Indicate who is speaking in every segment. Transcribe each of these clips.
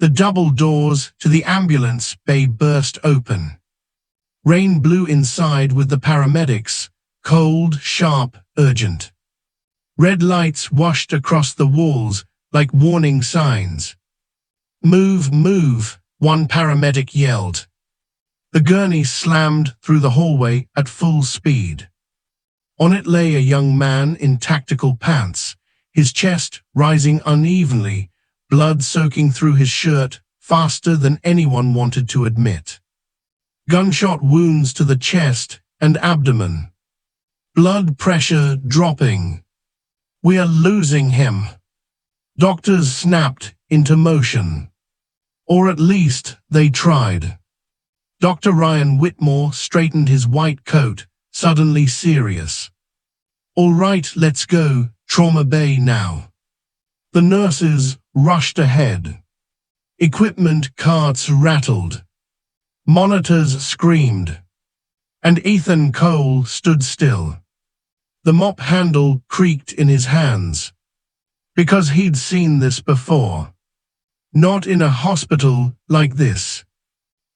Speaker 1: The double doors to the ambulance bay burst open. Rain blew inside with the paramedics, cold, sharp, urgent. Red lights washed across the walls like warning signs. "Move, move," one paramedic yelled. The gurney slammed through the hallway at full speed. On it lay a young man in tactical pants, his chest rising unevenly, blood soaking through his shirt faster than anyone wanted to admit. Gunshot wounds to the chest and abdomen. Blood pressure dropping. "We are losing him." Doctors snapped into motion. Or at least they tried. Dr. Ryan Whitmore straightened his white coat, suddenly serious. "All right, let's go, Trauma Bay now." The nurses rushed ahead. Equipment carts rattled. Monitors screamed. And Ethan Cole stood still. The mop handle creaked in his hands. Because he'd seen this before. Not in a hospital like this.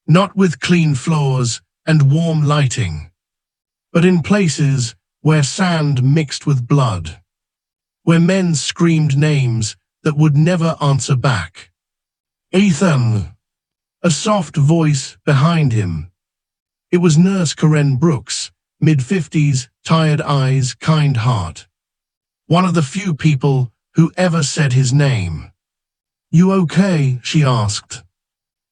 Speaker 1: Not with clean floors and warm lighting. But in places where sand mixed with blood. Where men screamed names that would never answer back. "Ethan!" A soft voice behind him. It was Nurse Karen Brooks, mid-50s, tired eyes, kind heart. One of the few people who ever said his name. "You okay?" she asked.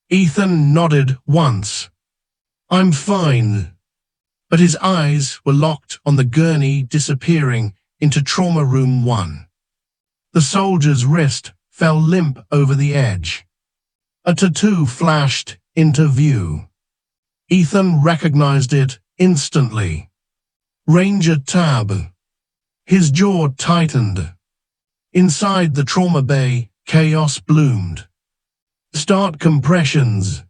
Speaker 1: Ethan nodded once. "I'm fine." But his eyes were locked on the gurney disappearing into Trauma Room 1. The soldier's wrist fell limp over the edge. A tattoo flashed into view. Ethan recognized it instantly. Ranger Tab. His jaw tightened. Inside the trauma bay, chaos bloomed. "Start compressions.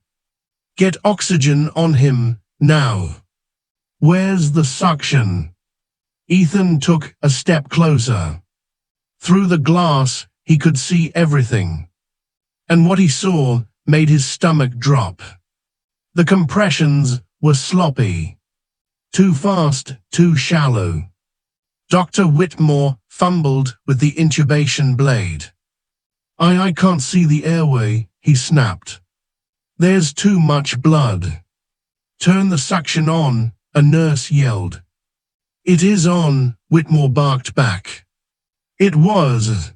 Speaker 1: Get oxygen on him, now. Where's the suction?" Ethan took a step closer. Through the glass, he could see everything. And what he saw made his stomach drop. The compressions were sloppy. Too fast, too shallow. Dr. Whitmore fumbled with the intubation blade. I can't see the airway," he snapped. "There's too much blood." "Turn the suction on," a nurse yelled. "It is on," Whitmore barked back. It was.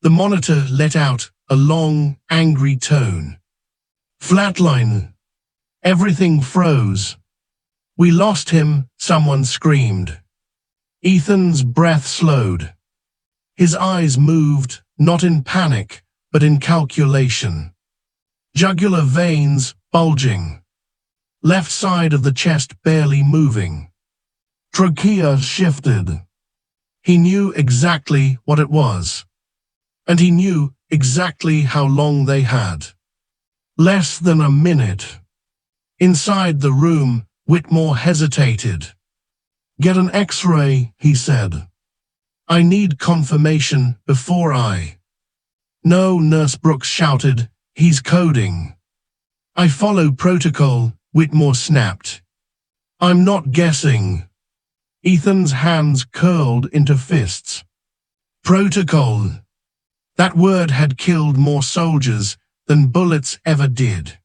Speaker 1: The monitor let out a long, angry tone. "Flatline." Everything froze. "We lost him," someone screamed. Ethan's breath slowed. His eyes moved, not in panic, but in calculation. Jugular veins bulging. Left side of the chest barely moving. Trachea shifted. He knew exactly what it was. And he knew exactly how long they had. Less than a minute. Inside the room, Whitmore hesitated. "Get an X-ray," he said. "I need confirmation before I—" "No," Nurse Brooks shouted, "he's coding." "I follow protocol," Whitmore snapped. "I'm not guessing." Ethan's hands curled into fists. Protocol. That word had killed more soldiers than bullets ever did.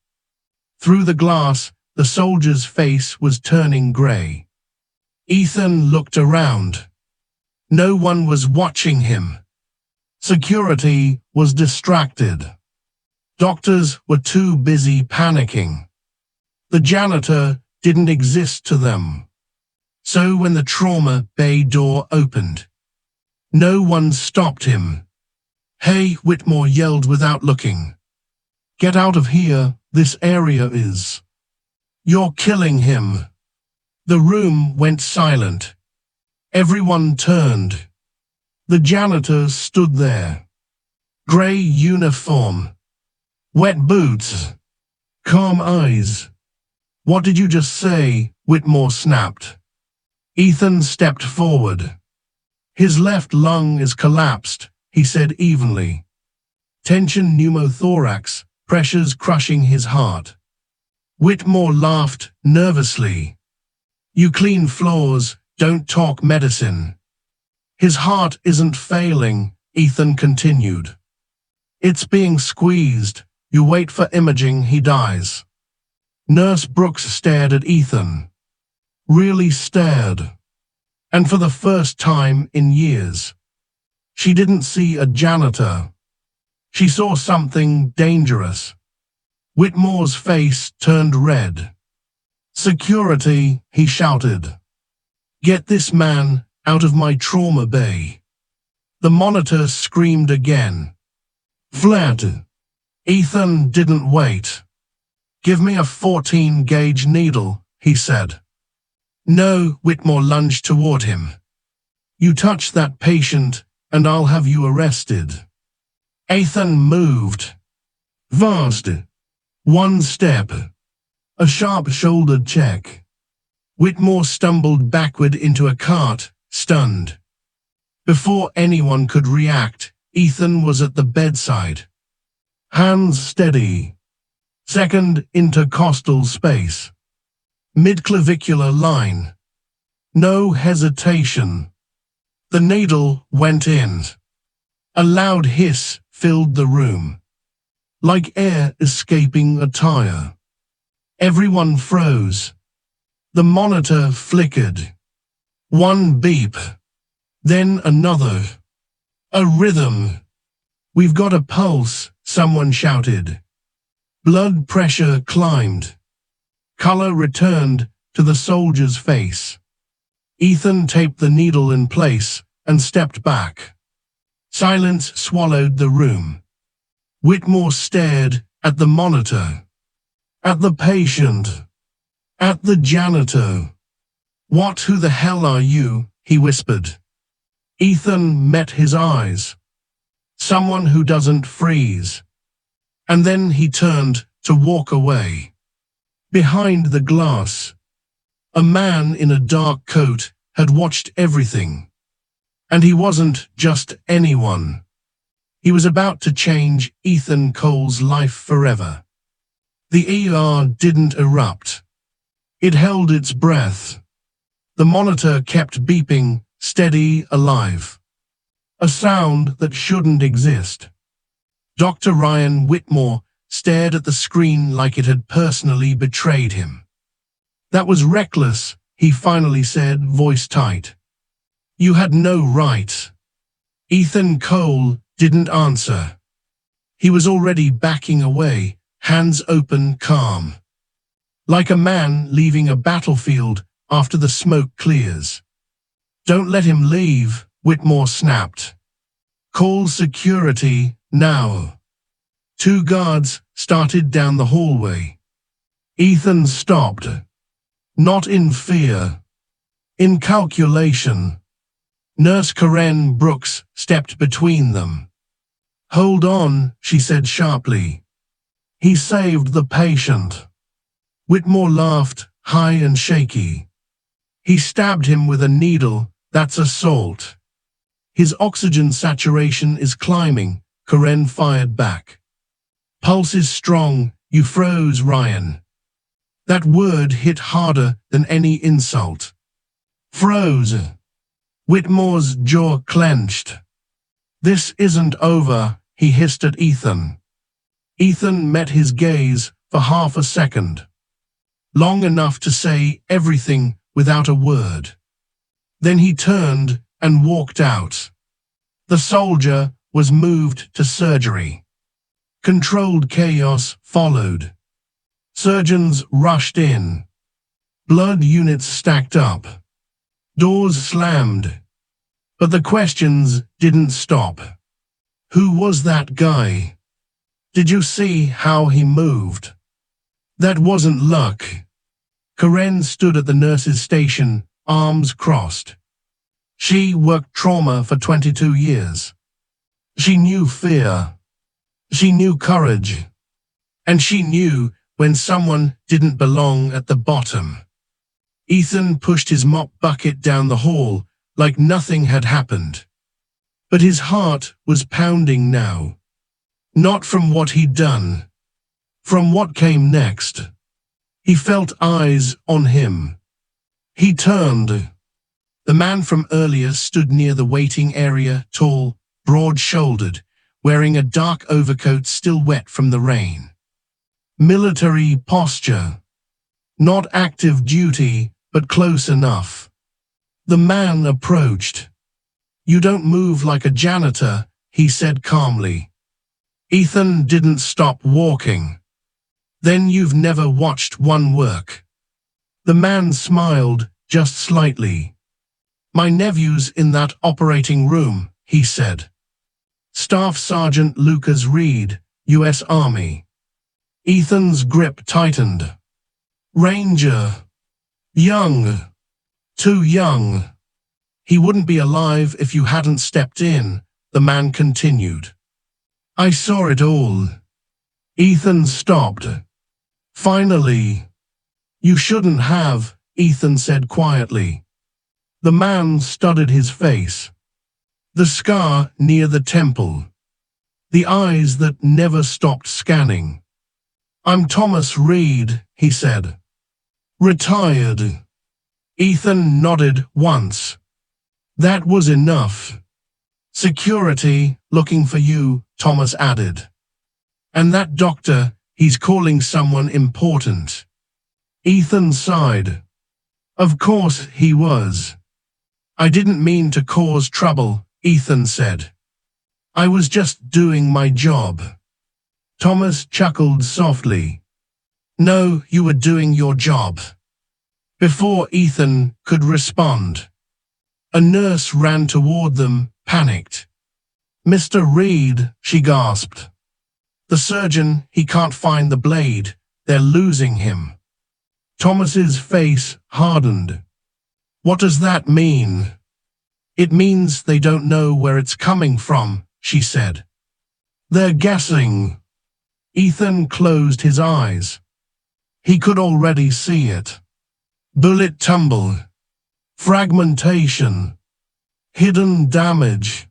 Speaker 1: Through the glass, the soldier's face was turning gray. Ethan looked around. No one was watching him. Security was distracted. Doctors were too busy panicking. The janitor didn't exist to them. So when the trauma bay door opened, no one stopped him. "Hey," Whitmore yelled without looking. "Get out of here, this area is. You're killing him." The room went silent. Everyone turned. The janitor stood there. Gray uniform. Wet boots. Calm eyes. "What did you just say?" Whitmore snapped. Ethan stepped forward. "His left lung is collapsed," he said evenly. "Tension pneumothorax, pressures crushing his heart. Whitmore laughed nervously. You clean floors, don't talk medicine. His heart isn't failing, Ethan continued. It's being squeezed. You wait for imaging, he dies. Nurse Brooks stared at Ethan. Really stared. And for the first time in years, she didn't see a janitor. She saw something dangerous. Whitmore's face turned red. Security, he shouted. Get this man out of my trauma bay. The monitor screamed again. Flat. Ethan didn't wait. Give me a 14-gauge needle, he said. No, Whitmore lunged toward him. You touch that patient, and I'll have you arrested. Ethan moved. Fast. One step. A sharp-shouldered check. Whitmore stumbled backward into a cart, stunned. Before anyone could react, Ethan was at the bedside. Hands steady. Second intercostal space. Midclavicular line. No hesitation. The needle went in. A loud hiss filled the room. Like air escaping a tire. Everyone froze. The monitor flickered. One beep. Then another. A rhythm. We've got a pulse, someone shouted. Blood pressure climbed. Color returned to the soldier's face. Ethan taped the needle in place and stepped back. Silence swallowed the room. Whitmore stared at the monitor. At the patient. At the janitor. Who the hell are you? He whispered. Ethan met his eyes. Someone who doesn't freeze. And then he turned to walk away. Behind the glass, a man in a dark coat had watched everything. And he wasn't just anyone. He was about to change Ethan Cole's life forever. The ER didn't erupt. It held its breath. The monitor kept beeping, steady, alive. A sound that shouldn't exist. Dr. Ryan Whitmore stared at the screen like it had personally betrayed him. That was reckless, he finally said, voice tight. You had no right. Ethan Cole didn't answer. He was already backing away, hands open, calm. Like a man leaving a battlefield after the smoke clears. Don't let him leave, Whitmore snapped. Call security, now. 2 guards started down the hallway. Ethan stopped. Not in fear. In calculation. Nurse Karen Brooks stepped between them. Hold on, she said sharply. He saved the patient. Whitmore laughed, high and shaky. He stabbed him with a needle, that's assault. His oxygen saturation is climbing, Karen fired back. Pulse is strong, you froze, Ryan. That word hit harder than any insult. Froze. Whitmore's jaw clenched. This isn't over, he hissed at Ethan. Ethan met his gaze for half a second. Long enough to say everything without a word. Then he turned and walked out. The soldier was moved to surgery. Controlled chaos followed. Surgeons rushed in. Blood units stacked up. Doors slammed. But the questions didn't stop. Who was that guy? Did you see how he moved? That wasn't luck. Karen stood at the nurse's station, arms crossed. She worked trauma for 22 years. She knew fear. She knew courage. And she knew when someone didn't belong at the bottom. Ethan pushed his mop bucket down the hall like nothing had happened. But his heart was pounding now. Not from what he'd done. From what came next, he felt eyes on him. He turned. The man from earlier stood near the waiting area, tall, broad-shouldered, wearing a dark overcoat still wet from the rain. Military posture. Not active duty, but close enough. The man approached. "You don't move like a janitor," he said calmly. Ethan didn't stop walking. "Then you've never watched one work." The man smiled, just slightly. "My nephew's in that operating room," he said. "Staff Sergeant Lucas Reed, U.S. Army." Ethan's grip tightened. Ranger. Young. Too young. "He wouldn't be alive if you hadn't stepped in," the man continued. "I saw it all." Ethan stopped. Finally. "You shouldn't have," Ethan said quietly. The man studied his face. The scar near the temple. The eyes that never stopped scanning. "I'm Thomas Reed," he said. "Retired." Ethan nodded once. That was enough. "Security, looking for you," Thomas added. "And that doctor, he's calling someone important." Ethan sighed. "Of course he was." "I didn't mean to cause trouble," Ethan said. "I was just doing my job." Thomas chuckled softly. "No, you were doing your job." Before Ethan could respond, a nurse ran toward them, panicked. "Mr. Reed," she gasped. "The surgeon, he can't find the blade. They're losing him." Thomas's face hardened. "What does that mean?" "It means they don't know where it's coming from," she said. "They're guessing." Ethan closed his eyes. He could already see it. Bullet tumble. Fragmentation. Hidden damage.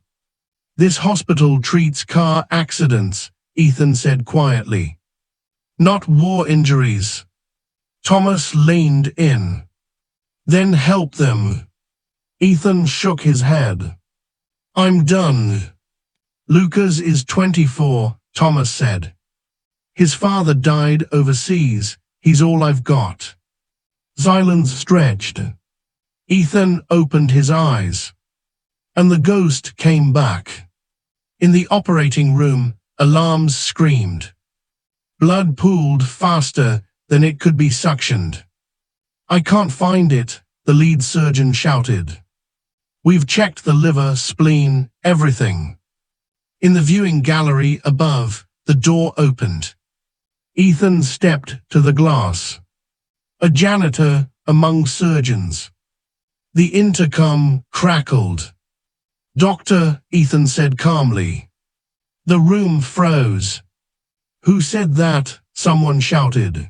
Speaker 1: "This hospital treats car accidents," Ethan said quietly. "Not war injuries." Thomas leaned in. "Then help them." Ethan shook his head. "I'm done." "Lucas is 24, Thomas said. "His father died overseas. He's all I've got." Silence stretched. Ethan opened his eyes. And the ghost came back. In the operating room, alarms screamed. Blood pooled faster than it could be suctioned. "I can't find it," the lead surgeon shouted. "We've checked the liver, spleen, everything." In the viewing gallery above, the door opened. Ethan stepped to the glass. A janitor among surgeons. The intercom crackled. "Doctor," Ethan said calmly. The room froze. "Who said that?" someone shouted.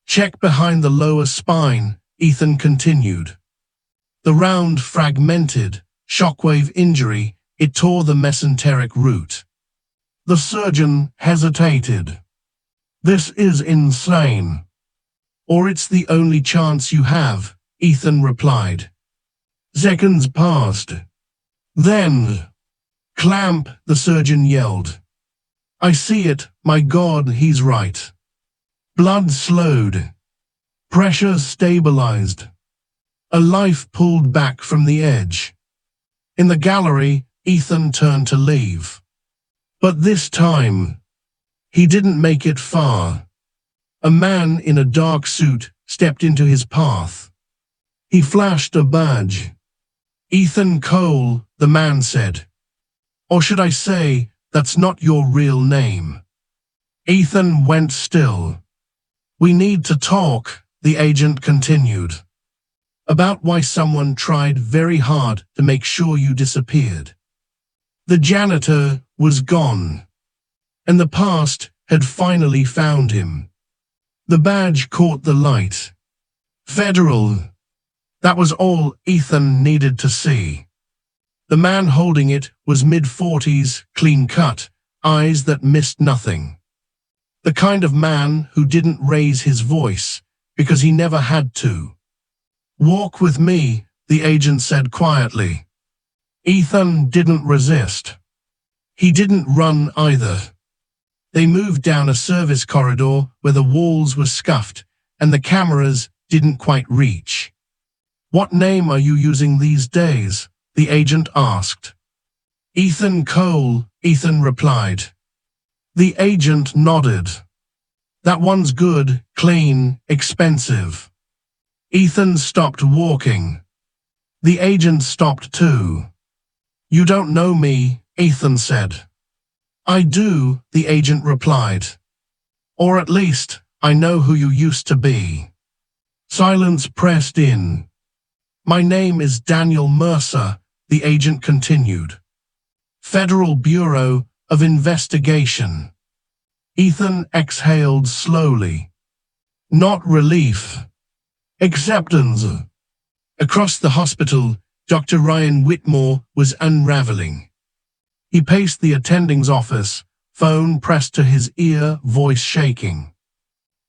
Speaker 1: "Check behind the lower spine," Ethan continued. The round fragmented, shockwave injury, it tore the mesenteric root. The surgeon hesitated. "This is insane." "Or it's the only chance you have," Ethan replied. Seconds passed. Then, "Clamp," the surgeon yelled. "I see it, my God, he's right." Blood slowed. Pressure stabilized. A life pulled back from the edge. In the gallery, Ethan turned to leave. But this time, he didn't make it far. A man in a dark suit stepped into his path. He flashed a badge. "Ethan Cole," the man said. "Or should I say, that's not your real name." Ethan went still. "We need to talk," the agent continued. "About why someone tried very hard to make sure you disappeared." The janitor was gone, and the past had finally found him. The badge caught the light. Federal. That was all Ethan needed to see. The man holding it was mid-40s, clean-cut, eyes that missed nothing. The kind of man who didn't raise his voice because he never had to. "Walk with me," the agent said quietly. Ethan didn't resist. He didn't run either. They moved down a service corridor where the walls were scuffed and the cameras didn't quite reach. "What name are you using these days?" the agent asked. "Ethan Cole," Ethan replied. The agent nodded. "That one's good, clean, expensive." Ethan stopped walking. The agent stopped too. "You don't know me," Ethan said. "I do," the agent replied. "Or at least, I know who you used to be." Silence pressed in. "My name is Daniel Mercer," the agent continued. "Federal Bureau of Investigation." Ethan exhaled slowly. Not relief. Acceptance. Across the hospital, Dr. Ryan Whitmore was unraveling. He paced the attending's office, phone pressed to his ear, voice shaking.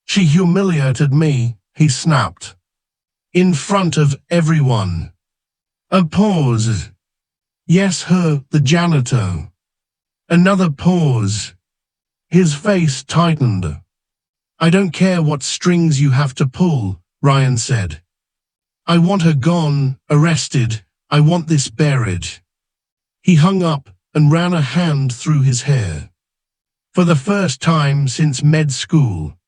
Speaker 1: "She humiliated me," he snapped. "In front of everyone." A pause. "Yes, her, the janitor." Another pause. His face tightened. "I don't care what strings you have to pull," Ryan said. "I want her gone, arrested. I want this buried." He hung up and ran a hand through his hair. For the first time since med school,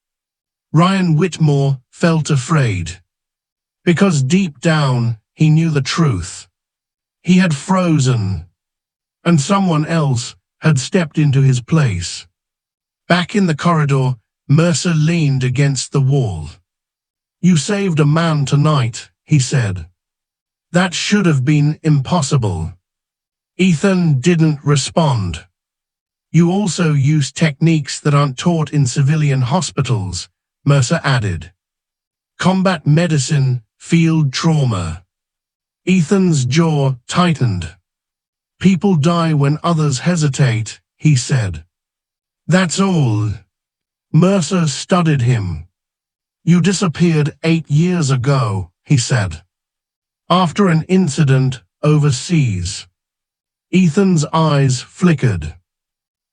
Speaker 1: Ryan Whitmore felt afraid. Because deep down, he knew the truth. He had frozen, and someone else had stepped into his place. Back in the corridor, Mercer leaned against the wall. "You saved a man tonight," he said. "That should have been impossible." Ethan didn't respond. "You also use techniques that aren't taught in civilian hospitals," Mercer added. "Combat medicine, field trauma." Ethan's jaw tightened. "People die when others hesitate," he said. "That's all." Mercer studied him. "You disappeared 8 years ago," he said. "After an incident overseas." Ethan's eyes flickered.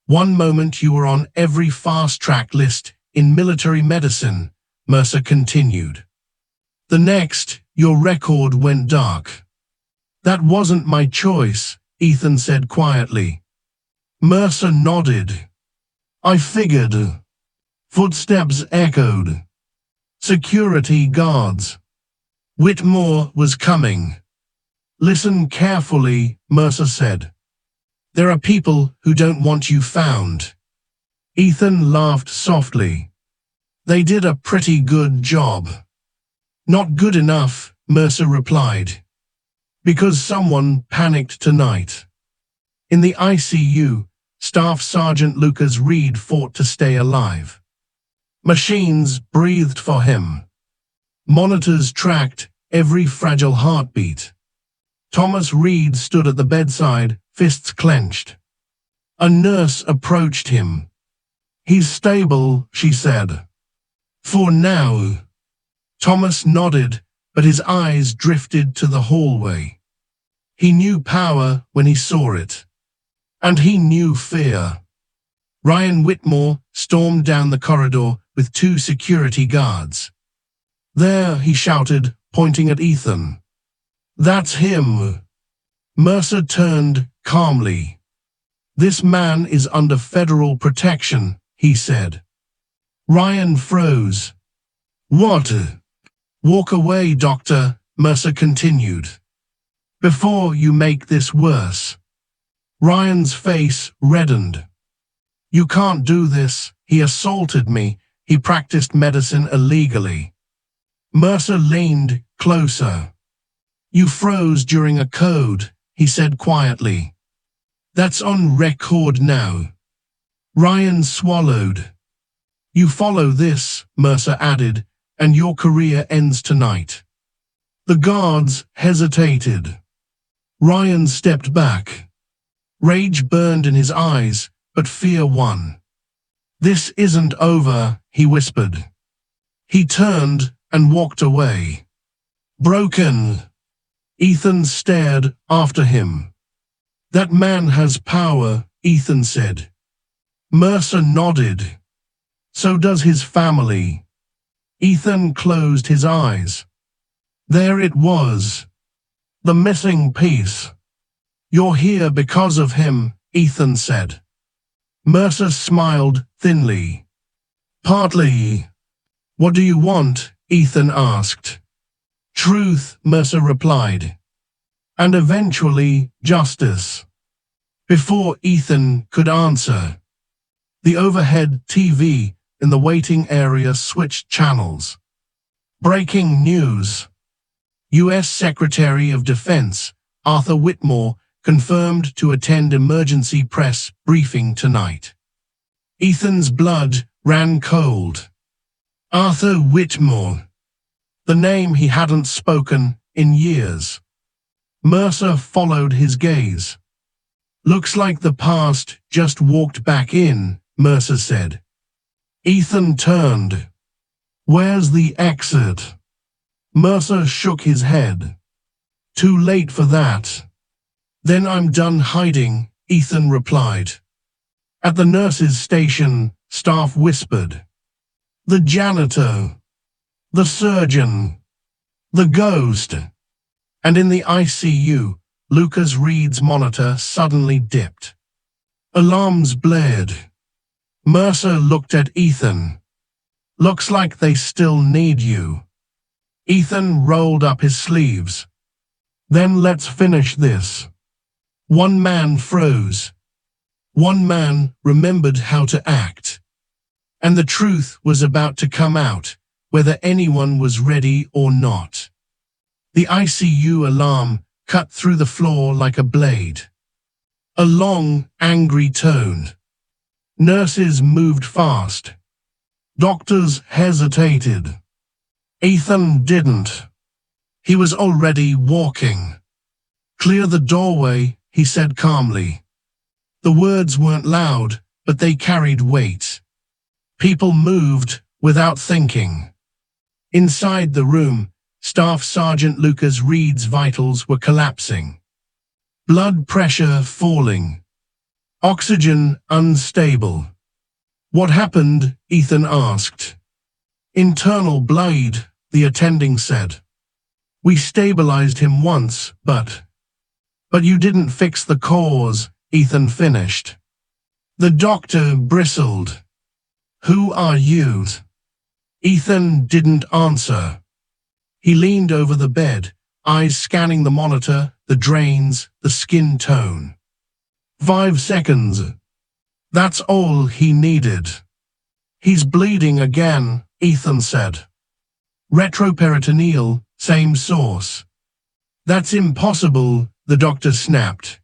Speaker 1: "One moment you were on every fast-track list in military medicine," Mercer continued. "The next, your record went dark." "That wasn't my choice," Ethan said quietly. Mercer nodded. "I figured." Footsteps echoed. Security guards. Whitmore was coming. "Listen carefully," Mercer said. "There are people who don't want you found." Ethan laughed softly. "They did a pretty good job." "Not good enough," Mercer replied. "Because someone panicked tonight." In the ICU, Staff Sergeant Lucas Reed fought to stay alive. Machines breathed for him. Monitors tracked every fragile heartbeat. Thomas Reed stood at the bedside, fists clenched. A nurse approached him. "He's stable," she said. "For now." Thomas nodded, but his eyes drifted to the hallway. He knew power when he saw it. And he knew fear. Ryan Whitmore stormed down the corridor with 2 security guards. "There," he shouted, pointing at Ethan. "That's him." Mercer turned calmly. "This man is under federal protection," he said. Ryan froze. "What?" "Walk away, Doctor," Mercer continued. "Before you make this worse." Ryan's face reddened. "You can't do this. He assaulted me. He practiced medicine illegally." Mercer leaned closer. "You froze during a code," he said quietly. "That's on record now." Ryan swallowed. "You follow this," Mercer added, "and your career ends tonight." The guards hesitated. Ryan stepped back. Rage burned in his eyes, but fear won. This isn't over, he whispered. He turned and walked away. Broken. Ethan stared after him. That man has power, Ethan said. Mercer nodded. So does his family. Ethan closed his eyes. There it was. The missing piece. You're here because of him, Ethan said. Mercer smiled thinly. Partly. What do you want? Ethan asked. Truth, Mercer replied. And eventually, justice. Before Ethan could answer, the overhead TV in the waiting area switched channels. Breaking news. U.S. Secretary of Defense Arthur Whitmore confirmed to attend emergency press briefing tonight. Ethan's blood ran cold. Arthur Whitmore. The name he hadn't spoken in years. Mercer followed his gaze. Looks like the past just walked back in, Mercer said. Ethan turned. Where's the exit? Mercer shook his head. Too late for that. Then I'm done hiding, Ethan replied. At the nurse's station, staff whispered. The janitor. The surgeon. The ghost. And in the ICU, Lucas Reed's monitor suddenly dipped. Alarms blared. Mercer looked at Ethan. Looks like they still need you. Ethan rolled up his sleeves. Then let's finish this. One man froze. One man remembered how to act. And the truth was about to come out, whether anyone was ready or not. The ICU alarm cut through the floor like a blade. A long, angry tone. Nurses moved fast. Doctors hesitated. Ethan didn't. He was already walking. Clear the doorway, he said calmly. The words weren't loud, but they carried weight. People moved without thinking. Inside the room, Staff Sergeant Lucas Reed's vitals were collapsing. Blood pressure falling. Oxygen unstable. What happened? Ethan asked. Internal bleed, the attending said. We stabilized him once, but you didn't fix the cause, Ethan finished. The doctor bristled. Who are you? Ethan didn't answer. He leaned over the bed, eyes scanning the monitor, the drains, the skin tone. 5 seconds. That's all he needed. He's bleeding again, Ethan said. Retroperitoneal, same source. That's impossible, the doctor snapped.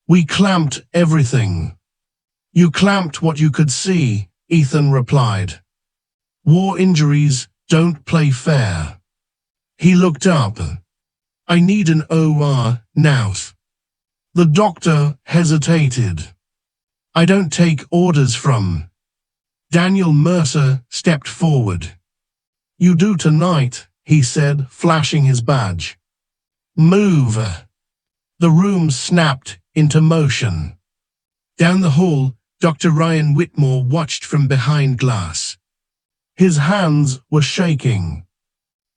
Speaker 1: We clamped everything. You clamped what you could see, Ethan replied. War injuries don't play fair. He looked up. I need an OR now. The doctor hesitated. I don't take orders from. Daniel Mercer stepped forward. You do tonight, he said, flashing his badge. Move. The room snapped into motion. Down the hall, Dr. Ryan Whitmore watched from behind glass. His hands were shaking.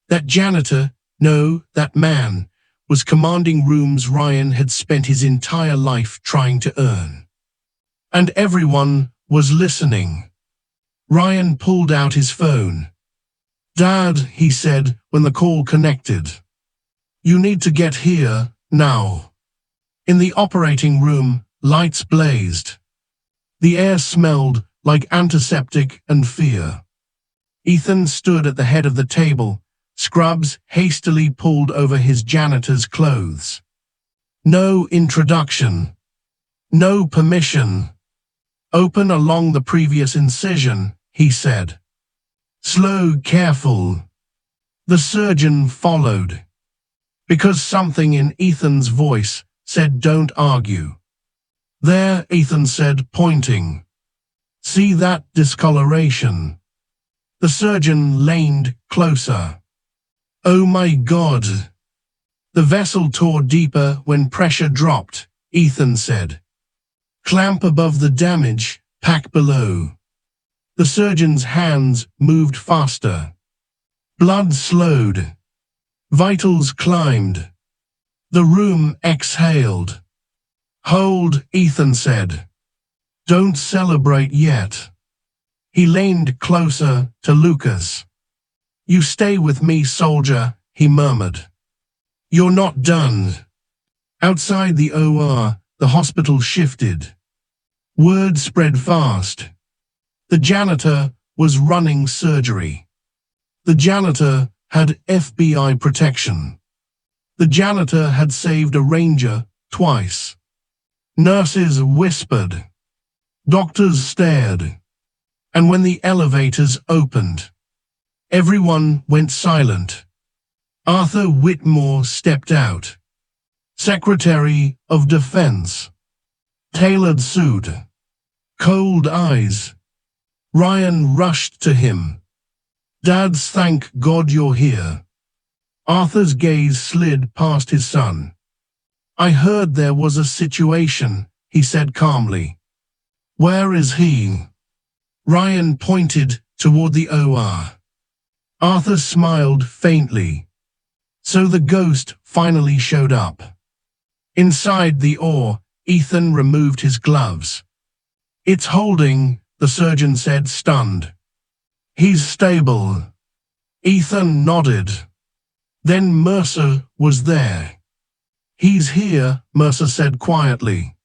Speaker 1: That janitor, no, that man, was commanding rooms Ryan had spent his entire life trying to earn. And everyone was listening. Ryan pulled out his phone. Dad, he said when the call connected. You need to get here, now. In the operating room, lights blazed. The air smelled like antiseptic and fear. Ethan stood at the head of the table, scrubs hastily pulled over his janitor's clothes. No introduction. No permission. Open along the previous incision, he said. Slow, careful. The surgeon followed. Because something in Ethan's voice said don't argue. There, Ethan said, pointing. See that discoloration? The surgeon leaned closer. Oh my God! The vessel tore deeper when pressure dropped, Ethan said. Clamp above the damage, pack below. The surgeon's hands moved faster. Blood slowed. Vitals climbed. The room exhaled. Hold, Ethan said. Don't celebrate yet. He leaned closer to Lucas. You stay with me, soldier, he murmured. You're not done. Outside the OR, the hospital shifted. Word spread fast. The janitor was running surgery. The janitor had FBI protection. The janitor had saved a ranger twice. Nurses whispered. Doctors stared. And when the elevators opened, everyone went silent. Arthur Whitmore stepped out. Secretary of Defense. Tailored suit. Cold eyes. Ryan rushed to him. Dads, thank God you're here. Arthur's gaze slid past his son. I heard there was a situation, he said calmly. Where is he? Ryan pointed toward the OR. Arthur smiled faintly. So the ghost finally showed up. Inside the OR, Ethan removed his gloves. It's holding, the surgeon said, stunned. He's stable. Ethan nodded. Then Mercer was there. He's here, Mercer said quietly.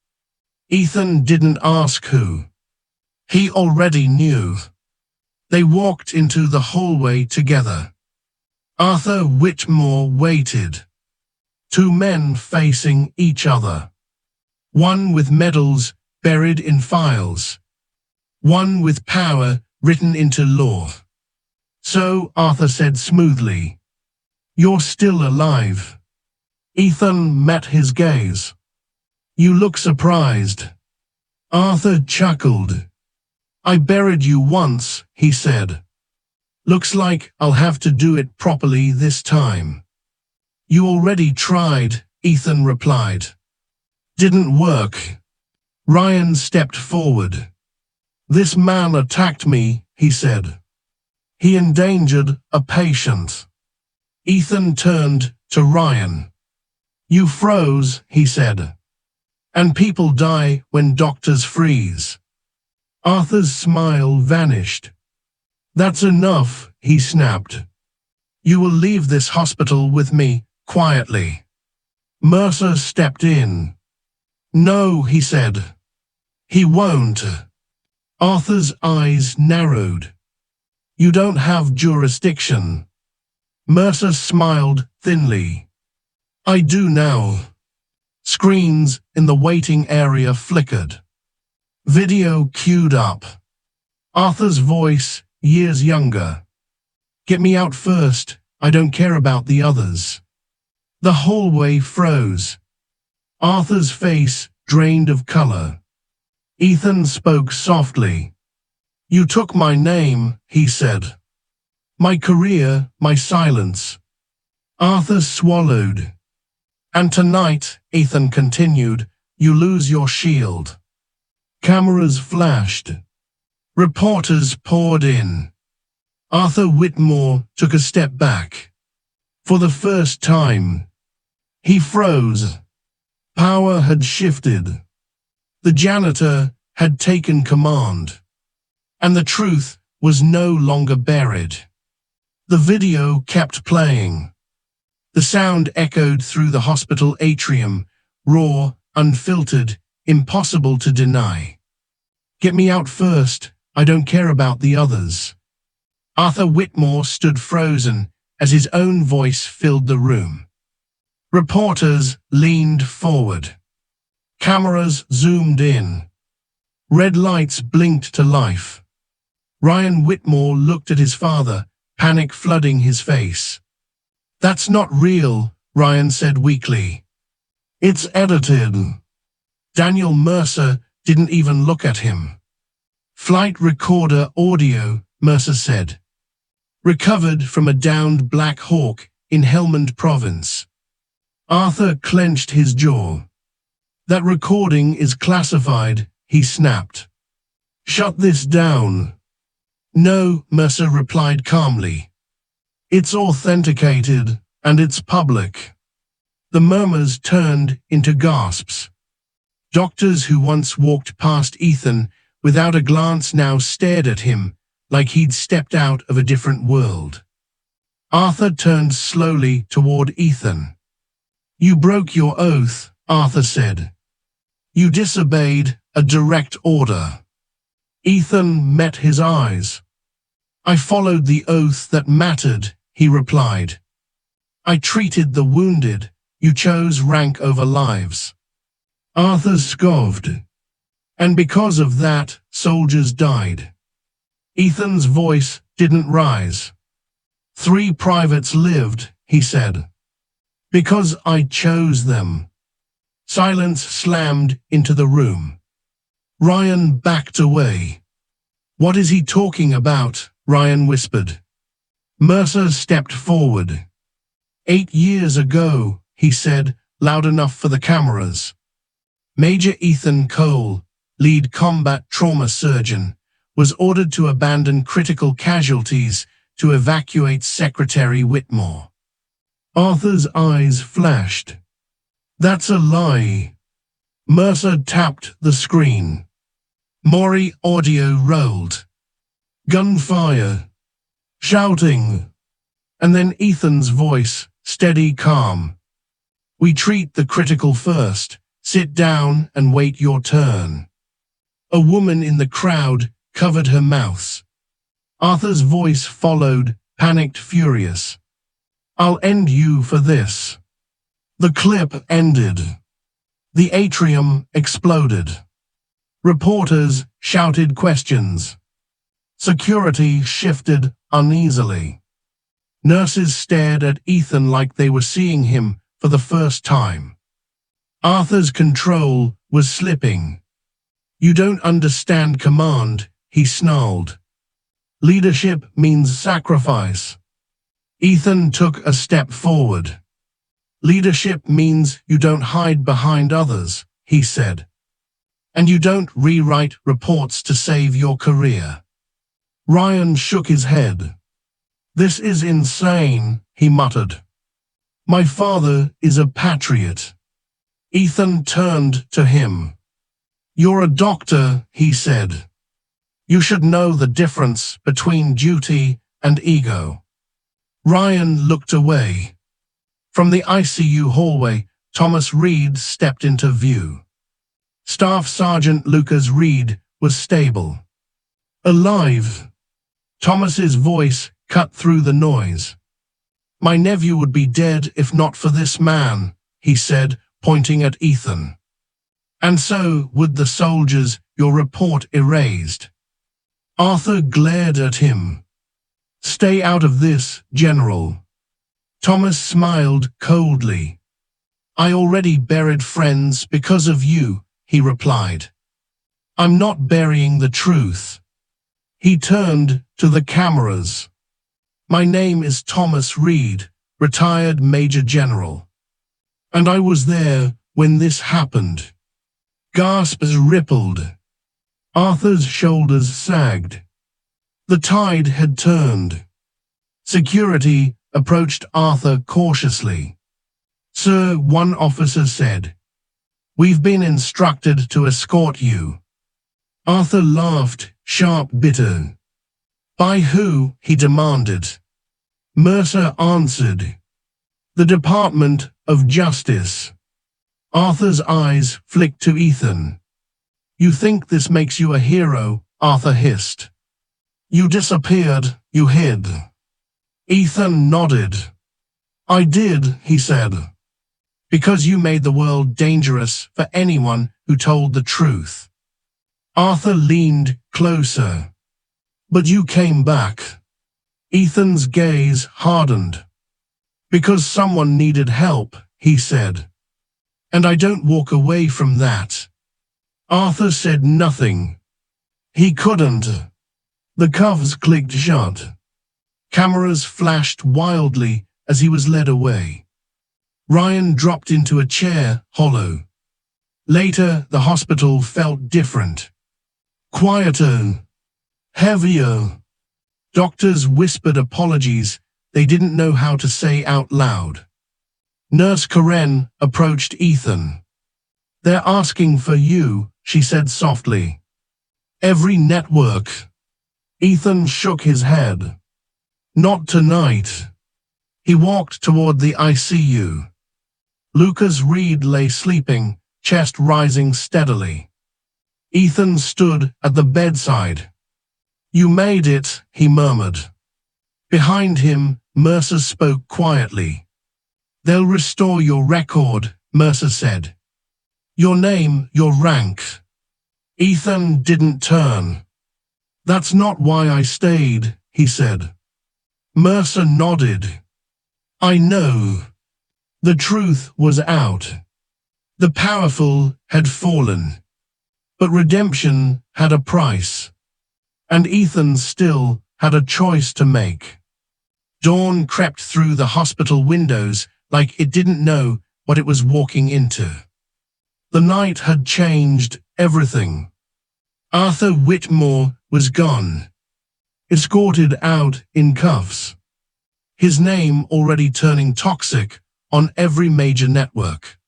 Speaker 1: Ethan didn't ask who. He already knew. They walked into the hallway together. Arthur Whitmore waited. Two men facing each other. One with medals buried in files. One with power written into law. So, Arthur said smoothly, you're still alive. Ethan met his gaze. You look surprised. Arthur chuckled. I buried you once, he said. Looks like I'll have to do it properly this time. You already tried, Ethan replied. Didn't work. Ryan stepped forward. This man attacked me, he said. He endangered a patient. Ethan turned to Ryan. You froze, he said. And people die when doctors freeze. Arthur's smile vanished. That's enough, he snapped. You will leave this hospital with me, quietly. Mercer stepped in. No, he said. He won't. Arthur's eyes narrowed. You don't have jurisdiction. Mercer smiled thinly. I do now. Screens in the waiting area flickered. Video queued up. Arthur's voice, years younger. Get me out first, I don't care about the others. The hallway froze. Arthur's face drained of color. Ethan spoke softly. You took my name, he said. My career, my silence. Arthur swallowed. And tonight, Ethan continued, you lose your shield. Cameras flashed. Reporters poured in. Arthur Whitmore took a step back. For the first time, he froze. Power had shifted. The janitor had taken command. And the truth was no longer buried. The video kept playing. The sound echoed through the hospital atrium, raw, unfiltered, impossible to deny. Get me out first, I don't care about the others. Arthur Whitmore stood frozen as his own voice filled the room. Reporters leaned forward. Cameras zoomed in. Red lights blinked to life. Ryan Whitmore looked at his father, panic flooding his face. That's not real, Ryan said weakly. It's edited. Daniel Mercer didn't even look at him. Flight recorder audio, Mercer said. Recovered from a downed Black Hawk in Helmand Province. Arthur clenched his jaw. That recording is classified, he snapped. Shut this down. No, Mercer replied calmly. It's authenticated, and it's public. The murmurs turned into gasps. Doctors who once walked past Ethan without a glance now stared at him like he'd stepped out of a different world. Arthur turned slowly toward Ethan. You broke your oath, Arthur said. You disobeyed a direct order. Ethan met his eyes. I followed the oath that mattered, he replied. I treated the wounded. You chose rank over lives. Arthur scoffed. And because of that, soldiers died. Ethan's voice didn't rise. 3 privates lived, he said. Because I chose them. Silence slammed into the room. Ryan backed away. What is he talking about? Ryan whispered. Mercer stepped forward. 8 years ago, he said, loud enough for the cameras. Major Ethan Cole, lead combat trauma surgeon, was ordered to abandon critical casualties to evacuate Secretary Whitmore. Arthur's eyes flashed. That's a lie. Mercer tapped the screen. Maury audio rolled. Gunfire. Shouting. And then Ethan's voice, steady, calm. We treat the critical first. Sit down and wait your turn. A woman in the crowd covered her mouth. Arthur's voice followed, panicked, furious. I'll end you for this. The clip ended. The atrium exploded. Reporters shouted questions. Security shifted uneasily. Nurses stared at Ethan like they were seeing him for the first time. Arthur's control was slipping. You don't understand command, he snarled. Leadership means sacrifice. Ethan took a step forward. Leadership means you don't hide behind others, he said. And you don't rewrite reports to save your career. Ryan shook his head. This is insane, he muttered. My father is a patriot. Ethan turned to him. You're a doctor, he said. You should know the difference between duty and ego. Ryan looked away. From the ICU hallway, Thomas Reed stepped into view. Staff Sergeant Lucas Reed was stable. Alive. Thomas's voice cut through the noise. My nephew would be dead if not for this man, he said, pointing at Ethan. And so would the soldiers your report erased. Arthur glared at him. Stay out of this, General. Thomas smiled coldly. I already buried friends because of you, he replied. I'm not burying the truth. He turned to the cameras. My name is Thomas Reed, retired Major General. And I was there when this happened. Gasps rippled. Arthur's shoulders sagged. The tide had turned. Security approached Arthur cautiously. Sir, one officer said. We've been instructed to escort you. Arthur laughed, sharp, bitter. By who? He demanded. Mercer answered. The Department of Justice. Arthur's eyes flicked to Ethan. You think this makes you a hero? Arthur hissed. You disappeared, you hid. Ethan nodded. I did, he said. Because you made the world dangerous for anyone who told the truth. Arthur leaned closer. But you came back. Ethan's gaze hardened. Because someone needed help, he said. And I don't walk away from that. Arthur said nothing. He couldn't. The cuffs clicked shut. Cameras flashed wildly as he was led away. Ryan dropped into a chair, hollow. Later, the hospital felt different. Quieter. Heavier. Doctors whispered apologies they didn't know how to say out loud. Nurse Karen approached Ethan. "They're asking for you," she said softly. "Every network." Ethan shook his head. "Not tonight." He walked toward the ICU. Lucas Reed lay sleeping, chest rising steadily. Ethan stood at the bedside. "You made it," he murmured. Behind him, Mercer spoke quietly. "They'll restore your record," Mercer said. "Your name, your rank." Ethan didn't turn. "That's not why I stayed," he said. Mercer nodded. "I know." The truth was out. The powerful had fallen. But redemption had a price. And Ethan still had a choice to make. Dawn crept through the hospital windows like it didn't know what it was walking into. The night had changed everything. Arthur Whitmore was gone, escorted out in cuffs. His name already turning toxic on every major network.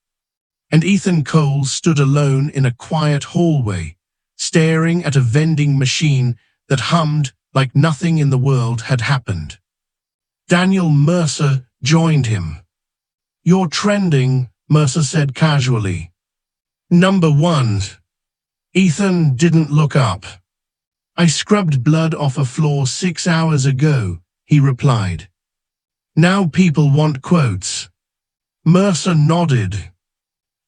Speaker 1: And Ethan Cole stood alone in a quiet hallway, staring at a vending machine that hummed like nothing in the world had happened. Daniel Mercer joined him. "You're trending," Mercer said casually. "#1. Ethan didn't look up. "I scrubbed blood off a floor 6 hours ago," he replied. "Now people want quotes." Mercer nodded.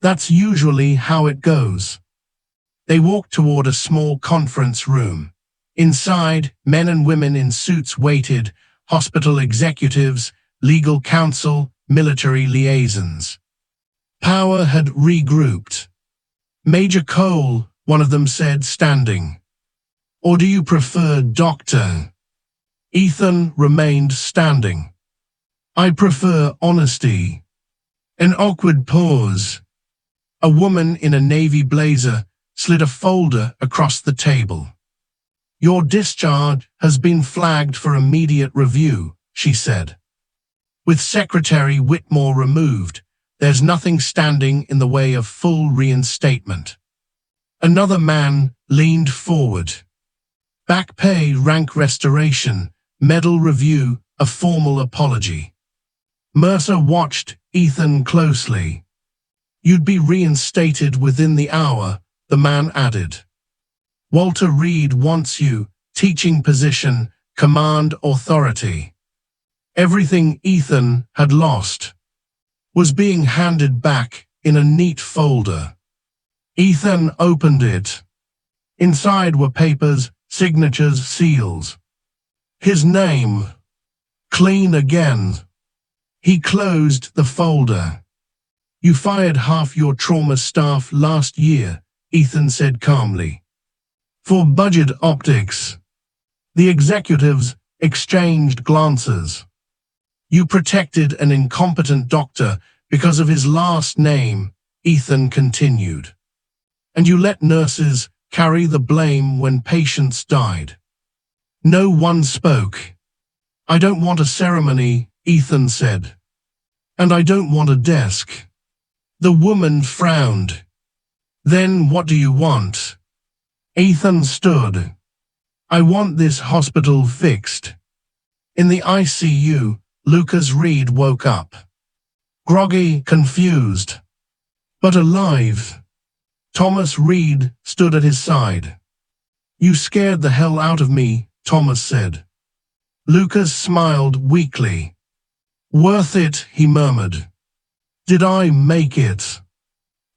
Speaker 1: "That's usually how it goes." They walked toward a small conference room. Inside, men and women in suits waited, hospital executives, legal counsel, military liaisons. Power had regrouped. "Major Cole," one of them said, standing. "Or do you prefer Doctor?" Ethan remained standing. "I prefer honesty." An awkward pause. A woman in a navy blazer slid a folder across the table. "Your discharge has been flagged for immediate review," she said. "With Secretary Whitmore removed, there's nothing standing in the way of full reinstatement." Another man leaned forward. "Back pay, rank restoration, medal review, a formal apology." Mercer watched Ethan closely. "You'd be reinstated within the hour," the man added. "Walter Reed wants you, teaching position, command authority." Everything Ethan had lost was being handed back in a neat folder. Ethan opened it. Inside were papers, signatures, seals. His name. Clean again. He closed the folder. "You fired half your trauma staff last year," Ethan said calmly. "For budget optics." The executives exchanged glances. "You protected an incompetent doctor because of his last name," Ethan continued. "And you let nurses carry the blame when patients died." No one spoke. "I don't want a ceremony," Ethan said. "And I don't want a desk." The woman frowned. "Then what do you want?" Ethan stood. "I want this hospital fixed." In the ICU, Lucas Reed woke up. Groggy, confused, but alive. Thomas Reed stood at his side. "You scared the hell out of me," Thomas said. Lucas smiled weakly. "Worth it," he murmured. "Did I make it?"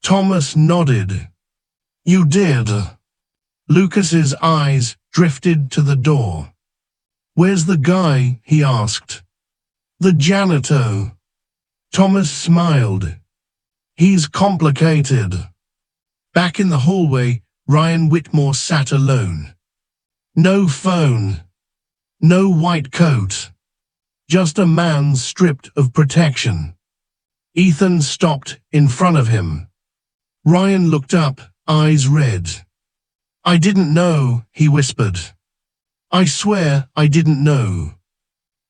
Speaker 1: Thomas nodded. "You did." Lucas's eyes drifted to the door. "Where's the guy?" he asked. "The janitor." Thomas smiled. "He's complicated." Back in the hallway, Ryan Whitmore sat alone. No phone. No white coat. Just a man stripped of protection. Ethan stopped in front of him. Ryan looked up, eyes red. "I didn't know," he whispered. "I swear I didn't know."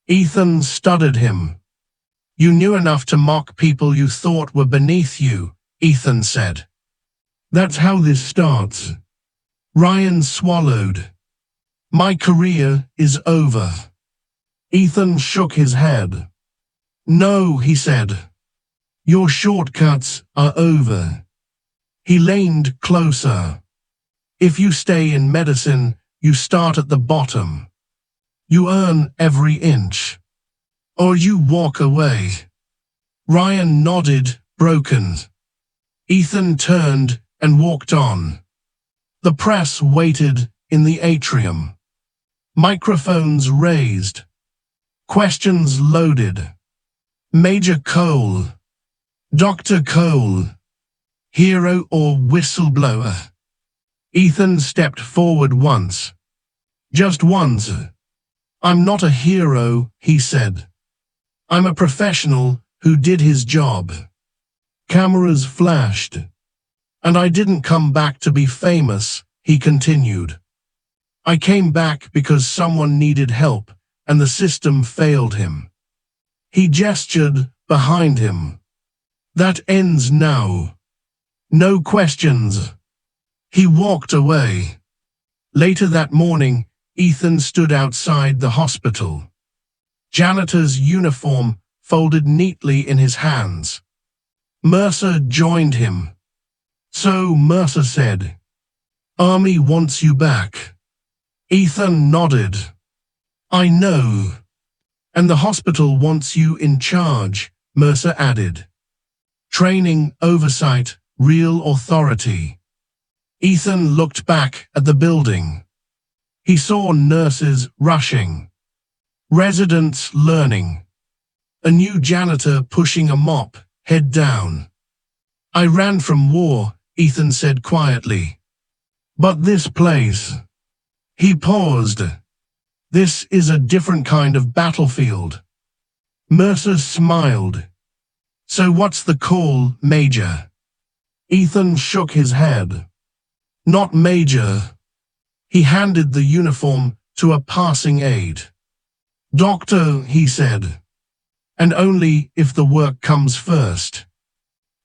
Speaker 1: Ethan studied him. "You knew enough to mock people you thought were beneath you," Ethan said. "That's how this starts." Ryan swallowed. "My career is over." Ethan shook his head. "No," he said. "Your shortcuts are over." He leaned closer. "If you stay in medicine, you start at the bottom. You earn every inch. Or you walk away." Ryan nodded, broken. Ethan turned and walked on. The press waited in the atrium. Microphones raised. Questions loaded. Major Cole. Dr. Cole. Hero or whistleblower? Ethan stepped forward once. Just once. "I'm not a hero," he said. "I'm a professional who did his job." Cameras flashed. "And I didn't come back to be famous," he continued. "I came back because someone needed help, and the system failed him." He gestured behind him. "That ends now. No questions." He walked away. Later that morning, Ethan stood outside the hospital. Janitor's uniform folded neatly in his hands. Mercer joined him. "So," Mercer said, "Army wants you back." Ethan nodded. "I know. And the hospital wants you in charge," Mercer added. "Training, oversight, real authority." Ethan looked back at the building. He saw nurses rushing, residents learning, a new janitor pushing a mop, head down. "I ran from war," Ethan said quietly. "But this place..." He paused. "This is a different kind of battlefield." Mercer smiled. "So what's the call, Major?" Ethan shook his head. "Not Major." He handed the uniform to a passing aide. "Doctor," he said. "And only if the work comes first."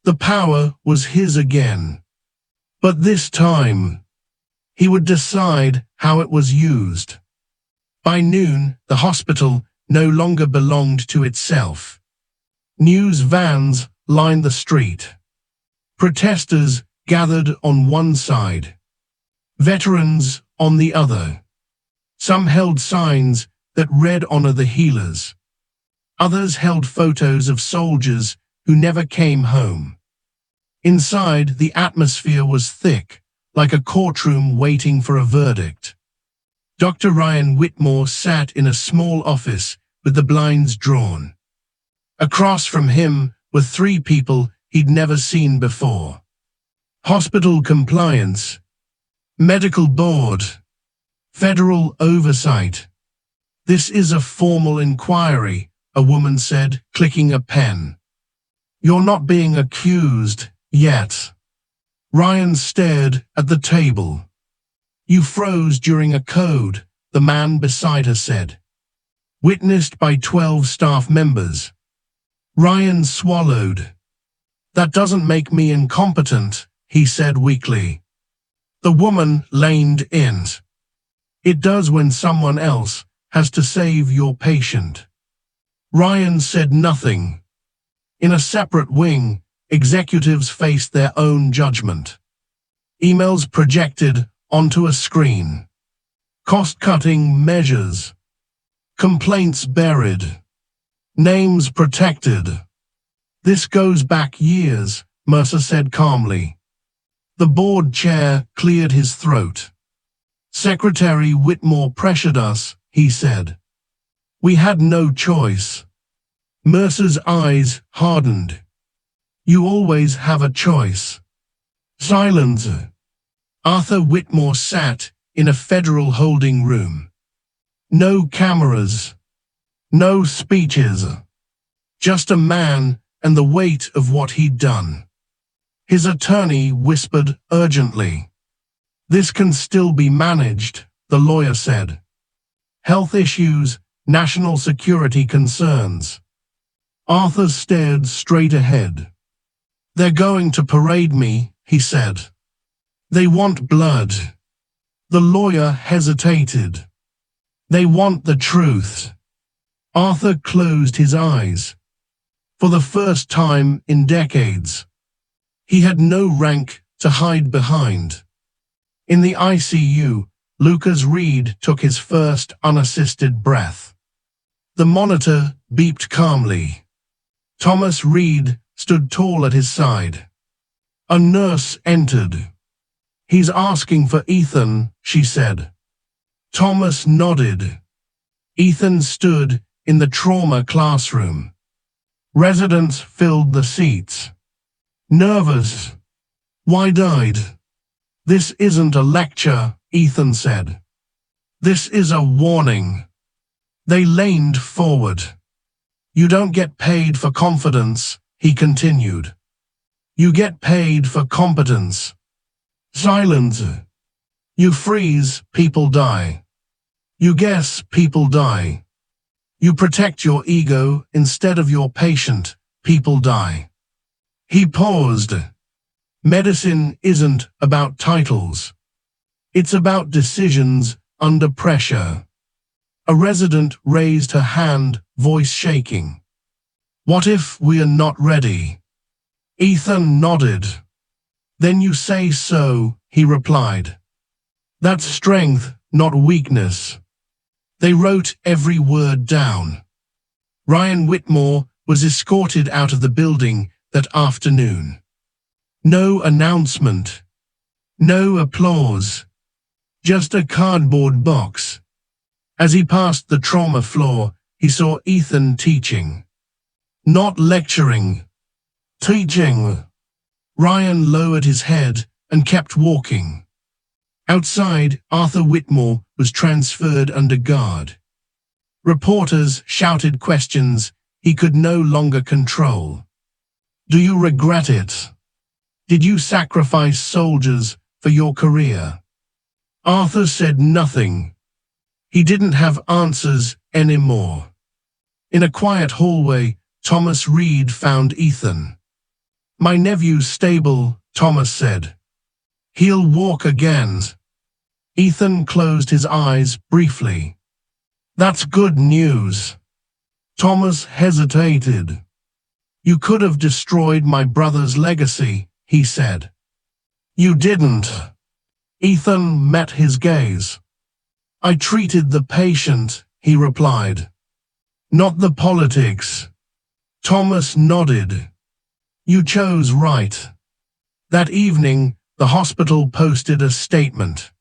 Speaker 1: The power was his again. But this time, he would decide how it was used. By noon, the hospital no longer belonged to itself. News vans lined the street. Protesters gathered on one side, veterans on the other. Some held signs that read "Honor the Healers." Others held photos of soldiers who never came home. Inside, the atmosphere was thick, like a courtroom waiting for a verdict. Dr. Ryan Whitmore sat in a small office with the blinds drawn. Across from him were three people he'd never seen before. Hospital compliance, medical board, federal oversight. "This is a formal inquiry," a woman said, clicking a pen. "You're not being accused yet." Ryan stared at the table. "You froze during a code," the man beside her said. "Witnessed by 12 staff members." Ryan swallowed. "That doesn't make me incompetent," he said weakly. The woman leaned in. "It does when someone else has to save your patient." Ryan said nothing. In a separate wing, executives faced their own judgment. Emails projected onto a screen. Cost-cutting measures. Complaints buried. Names protected. "This goes back years," Mercer said calmly. The board chair cleared his throat. "Secretary Whitmore pressured us," he said. "We had no choice." Mercer's eyes hardened. "You always have a choice." Silence. Arthur Whitmore sat in a federal holding room. No cameras, no speeches, just a man and the weight of what he'd done. His attorney whispered urgently. "This can still be managed," the lawyer said. "Health issues, national security concerns." Arthur stared straight ahead. "They're going to parade me," he said. "They want blood." The lawyer hesitated. "They want the truth." Arthur closed his eyes. For the first time in decades, he had no rank to hide behind. In the ICU, Lucas Reed took his first unassisted breath. The monitor beeped calmly. Thomas Reed stood tall at his side. A nurse entered. "He's asking for Ethan," she said. Thomas nodded. Ethan stood in the trauma classroom. Residents filled the seats. Nervous, wide-eyed. "This isn't a lecture," Ethan said. "This is a warning." They leaned forward. "You don't get paid for confidence," he continued. "You get paid for competence." Silence. You freeze, people die. You guess, people die. You protect your ego instead of your patient, people die. He paused. Medicine isn't about titles. It's about decisions under pressure. A resident raised her hand, voice shaking. "What if we are not ready?" Ethan nodded. "Then you say so," he replied. "That's strength, not weakness." They wrote every word down. Ryan Whitmore was escorted out of the building that afternoon. No announcement. No applause. Just a cardboard box. As he passed the trauma floor, he saw Ethan teaching. Not lecturing. Teaching. Ryan lowered his head and kept walking. Outside, Arthur Whitmore was transferred under guard. Reporters shouted questions he could no longer control. "Do you regret it? Did you sacrifice soldiers for your career?" Arthur said nothing. He didn't have answers anymore. In a quiet hallway, Thomas Reed found Ethan. "My nephew's stable," Thomas said. "He'll walk again." Ethan closed his eyes briefly. "That's good news." Thomas hesitated. "You could have destroyed my brother's legacy," he said. "You didn't." Ethan met his gaze. "I treated the patient," he replied. "Not the politics." Thomas nodded. "You chose right." That evening, the hospital posted a statement.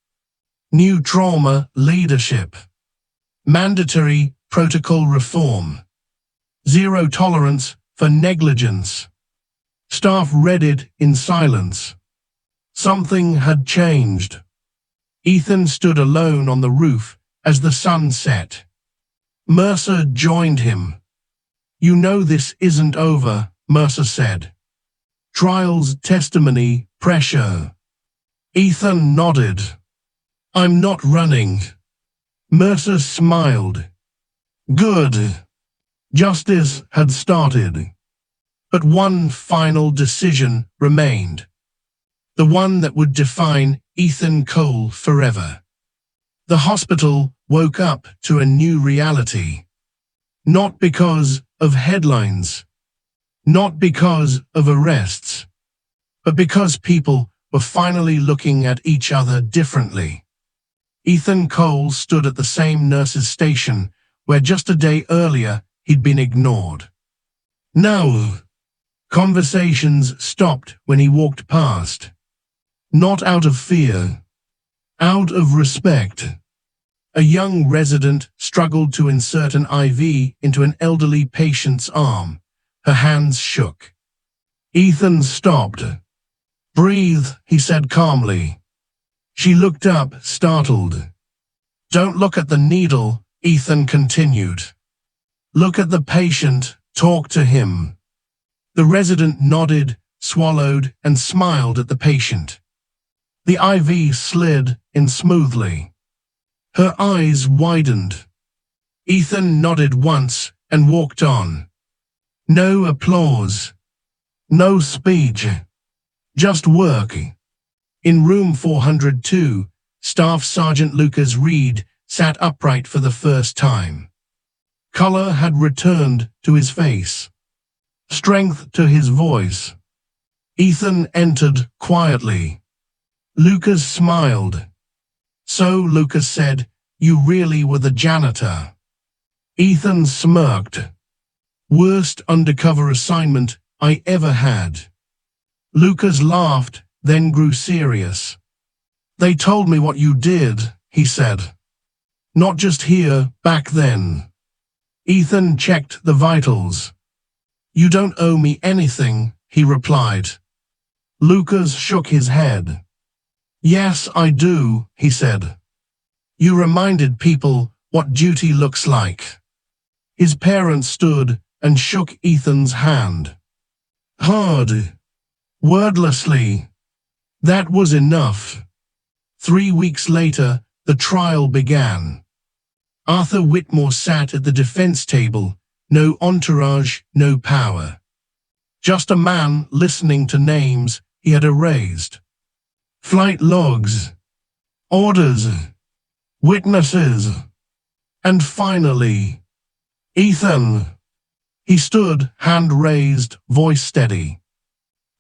Speaker 1: New trauma leadership. Mandatory protocol reform. Zero tolerance for negligence. Staff read it in silence. Something had changed. Ethan stood alone on the roof as the sun set. Mercer joined him. "You know this isn't over," Mercer said. "Trials, testimony, pressure." Ethan nodded. "I'm not running." Mercer smiled. "Good." Justice had started. But one final decision remained. The one that would define Ethan Cole forever. The hospital woke up to a new reality. Not because of headlines. Not because of arrests. But because people were finally looking at each other differently. Ethan Cole stood at the same nurse's station where just a day earlier he'd been ignored. No. Conversations stopped when he walked past. Not out of fear. Out of respect. A young resident struggled to insert an IV into an elderly patient's arm. Her hands shook. Ethan stopped. "Breathe," he said calmly. She looked up, startled. Don't look at the needle, Ethan continued. Look at the patient, talk to him. The resident nodded, swallowed, and smiled at the patient. The IV slid in smoothly. Her eyes widened. Ethan nodded once and walked on. No applause. No speech. Just work. In room 402, Staff Sergeant Lucas Reed sat upright for the first time. Color had returned to his face. Strength to his voice. Ethan entered quietly. Lucas smiled. So, Lucas said, you really were the janitor. Ethan smirked. Worst undercover assignment I ever had. Lucas laughed, then grew serious. They told me what you did, he said. Not just here, back then. Ethan checked the vitals. You don't owe me anything, he replied. Lucas shook his head. Yes, I do, he said. You reminded people what duty looks like. His parents stood and shook Ethan's hand. Hard. Wordlessly. That was enough. 3 weeks later, the trial began. Arthur Whitmore sat at the defense table, no entourage, no power. Just a man listening to names he had erased. Flight logs, orders, witnesses, and finally, Ethan. He stood, hand raised, voice steady.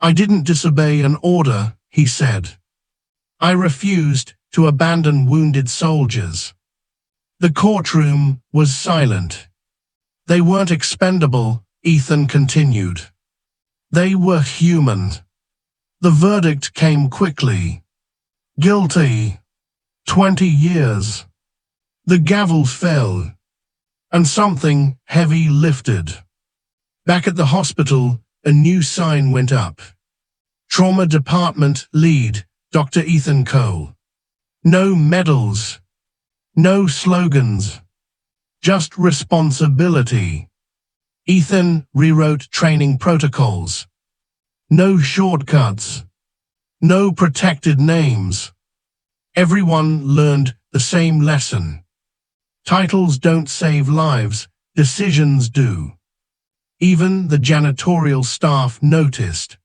Speaker 1: I didn't disobey an order, he said. I refused to abandon wounded soldiers. The courtroom was silent. They weren't expendable, Ethan continued. They were human. The verdict came quickly. Guilty. 20 years. The gavel fell, and something heavy lifted. Back at the hospital, a new sign went up. Trauma Department Lead, Dr. Ethan Cole. No medals. No slogans. Just responsibility. Ethan rewrote training protocols. No shortcuts. No protected names. Everyone learned the same lesson. Titles don't save lives, decisions do. Even the janitorial staff noticed.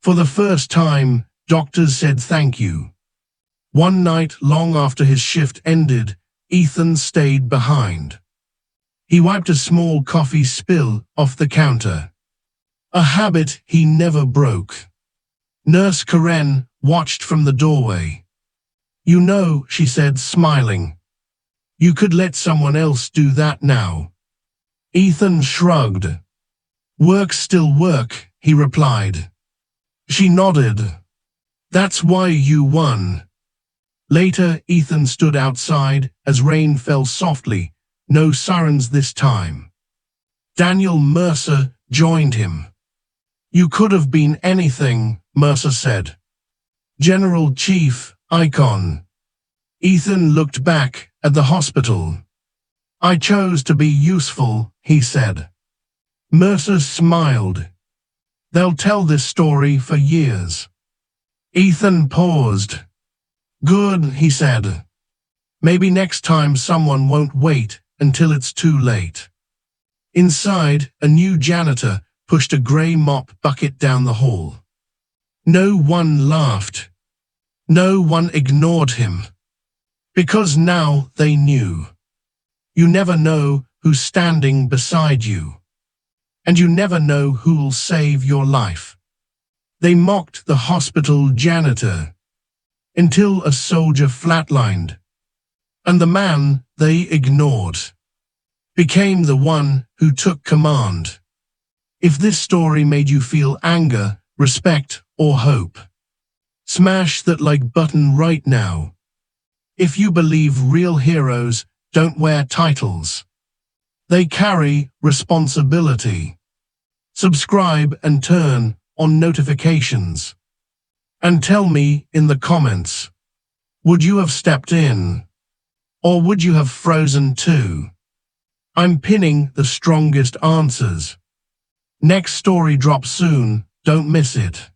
Speaker 1: For the first time, doctors said thank you. One night, long after his shift ended, Ethan stayed behind. He wiped a small coffee spill off the counter. A habit he never broke. Nurse Karen watched from the doorway. You know, she said, smiling. You could let someone else do that now. Ethan shrugged. Work's still work, he replied. She nodded. That's why you won. Later, Ethan stood outside as rain fell softly, no sirens this time. Daniel Mercer joined him. You could have been anything, Mercer said. General Chief, icon. Ethan looked back at the hospital. I chose to be useful, he said. Mercer smiled. They'll tell this story for years. Ethan paused. Good, he said. Maybe next time someone won't wait until it's too late. Inside, a new janitor pushed a grey mop bucket down the hall. No one laughed. No one ignored him. Because now they knew. You never know who's standing beside you. And you never know who'll save your life. They mocked the hospital janitor until a soldier flatlined, and the man they ignored became the one who took command. If this story made you feel anger, respect, or hope, smash that like button right now. If you believe real heroes don't wear titles, they carry responsibility. Subscribe and turn on notifications. And tell me in the comments, Would you have stepped in? Or would you have frozen too? I'm pinning the strongest answers. Next story drops soon, don't miss it.